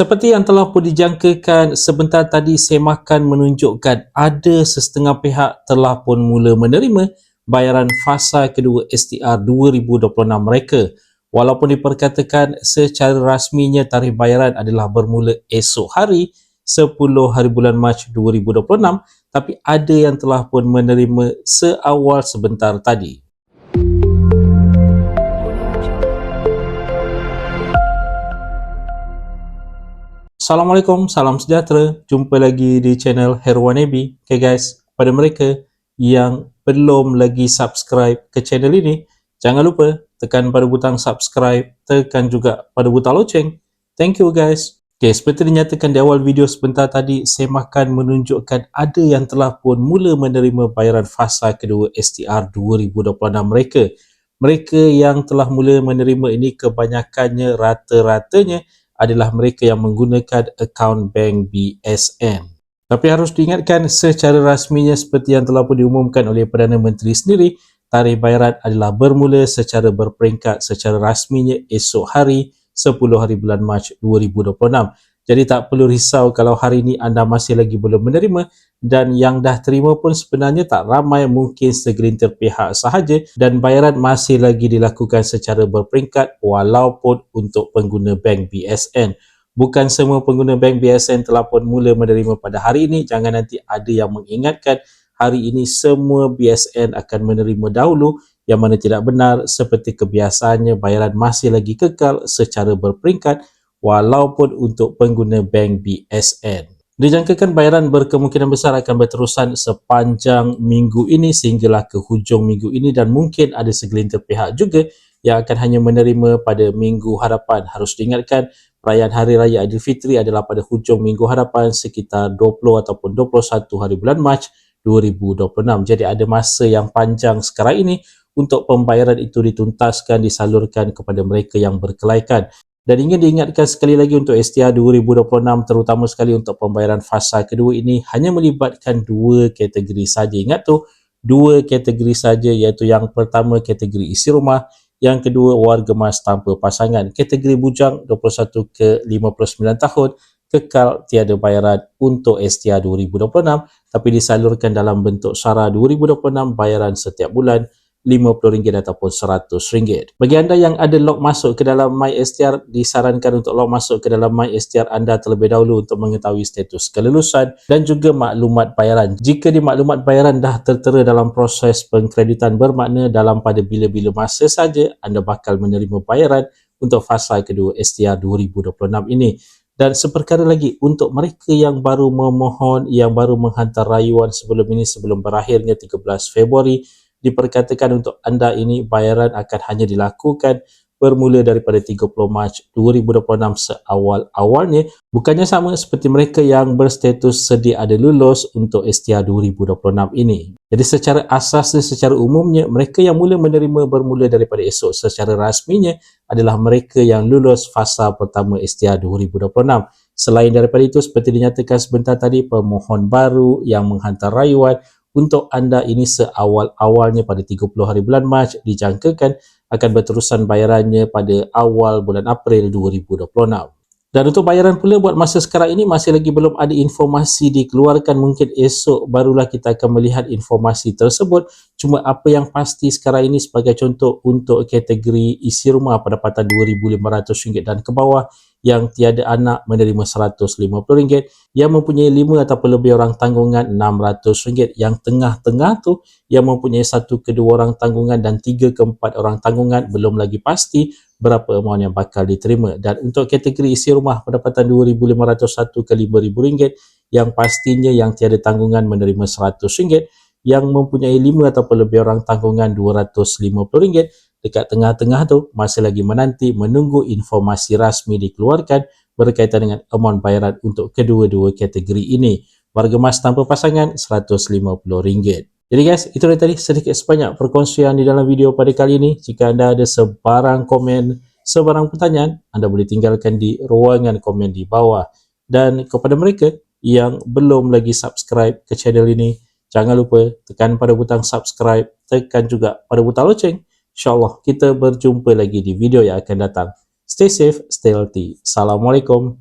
Seperti yang telah pun dijangkakan sebentar tadi, semakan menunjukkan ada sesetengah pihak telah pun mula menerima bayaran fasa kedua STR 2026 mereka. Walaupun diperkatakan secara rasminya tarikh bayaran adalah bermula esok hari 10 hari bulan Mac 2026, tapi ada yang telah pun menerima seawal sebentar tadi. Assalamualaikum, salam sejahtera. Jumpa lagi di channel Herwan Ebi. Okay guys, pada mereka yang belum lagi subscribe ke channel ini, jangan lupa tekan pada butang subscribe, tekan juga pada butang loceng. Thank you guys. Okay, seperti dinyatakan di awal video sebentar tadi, semakan menunjukkan ada yang telah pun mula menerima bayaran fasa kedua STR 2026 mereka. Mereka yang telah mula menerima ini kebanyakannya, rata-ratanya adalah mereka yang menggunakan akaun bank BSN. Tapi harus diingatkan secara rasminya seperti yang telah pun diumumkan oleh Perdana Menteri sendiri, tarikh bayaran adalah bermula secara berperingkat secara rasminya esok hari 10 hari bulan Mac 2026. Jadi tak perlu risau kalau hari ini anda masih lagi belum menerima, dan yang dah terima pun sebenarnya tak ramai, mungkin segelintir pihak sahaja, dan bayaran masih lagi dilakukan secara berperingkat walaupun untuk pengguna bank BSN. Bukan semua pengguna bank BSN telah pun mula menerima pada hari ini. Jangan nanti ada yang mengingatkan hari ini semua BSN akan menerima dahulu, yang mana tidak benar. Seperti kebiasaannya, bayaran masih lagi kekal secara berperingkat walaupun untuk pengguna bank BSN. Dijangkakan bayaran berkemungkinan besar akan berterusan sepanjang minggu ini sehinggalah ke hujung minggu ini, dan mungkin ada segelintir pihak juga yang akan hanya menerima pada minggu hadapan. Harus diingatkan, perayaan Hari Raya Aidilfitri adalah pada hujung minggu hadapan sekitar 20 ataupun 21 hari bulan Mac 2026. Jadi ada masa yang panjang sekarang ini untuk pembayaran itu dituntaskan, disalurkan kepada mereka yang berkelaikan. Dan ingin diingatkan sekali lagi untuk STR 2026, terutama sekali untuk pembayaran fasa kedua ini, hanya melibatkan dua kategori saja. Ingat tu, dua kategori saja, iaitu yang pertama kategori isi rumah, yang kedua warga emas tanpa pasangan. Kategori bujang 21 ke 59 tahun kekal tiada bayaran untuk STR 2026, tapi disalurkan dalam bentuk SARA 2026 bayaran setiap bulan RM50 ataupun RM100. Bagi anda yang ada log masuk ke dalam MySTR, disarankan untuk log masuk ke dalam MySTR anda terlebih dahulu untuk mengetahui status kelulusan dan juga maklumat bayaran. Jika di maklumat bayaran dah tertera dalam proses pengkreditan, bermakna dalam pada bila-bila masa saja anda bakal menerima bayaran untuk fasa kedua STR 2026 ini. Dan seperkara lagi, untuk mereka yang baru memohon, yang baru menghantar rayuan sebelum ini, sebelum berakhirnya 13 Februari, diperkatakan untuk anda ini bayaran akan hanya dilakukan bermula daripada 30 Mac 2026 seawal-awalnya. Bukannya sama seperti mereka yang berstatus sedia ada lulus untuk STR 2026 ini. Jadi secara asasnya, secara umumnya, mereka yang mula menerima bermula daripada esok secara rasminya adalah mereka yang lulus fasa pertama STR 2026. Selain daripada itu, seperti dinyatakan sebentar tadi, pemohon baru yang menghantar rayuan, untuk anda ini seawal-awalnya pada 30 hari bulan Mac, dijangkakan akan berterusan bayarannya pada awal bulan April 2026. Dan untuk bayaran pula buat masa sekarang ini masih lagi belum ada informasi dikeluarkan. Mungkin esok barulah kita akan melihat informasi tersebut. Cuma apa yang pasti sekarang ini, sebagai contoh, untuk kategori isi rumah pendapatan RM2,500 dan ke bawah, yang tiada anak menerima RM150, yang mempunyai 5 ataupun lebih orang tanggungan RM600, yang tengah-tengah tu yang mempunyai 1 ke 2 orang tanggungan dan 3 ke 4 orang tanggungan, belum lagi pasti berapa amount yang bakal diterima. Dan untuk kategori isi rumah pendapatan RM2,501 ke RM5,000, yang pastinya yang tiada tanggungan menerima RM100, yang mempunyai 5 ataupun lebih orang tanggungan RM250. Dekat tengah-tengah tu masih lagi menanti menunggu informasi rasmi dikeluarkan berkaitan dengan amount bayaran untuk kedua-dua kategori ini. Warga emas tanpa pasangan RM150. Jadi guys, itu tadi sedikit sebanyak perkongsian di dalam video pada kali ini. Jika anda ada sebarang komen, sebarang pertanyaan, anda boleh tinggalkan di ruangan komen di bawah. Dan kepada mereka yang belum lagi subscribe ke channel ini, jangan lupa tekan pada butang subscribe, tekan juga pada butang loceng. InsyaAllah kita berjumpa lagi di video yang akan datang. Stay safe, stay healthy. Assalamualaikum.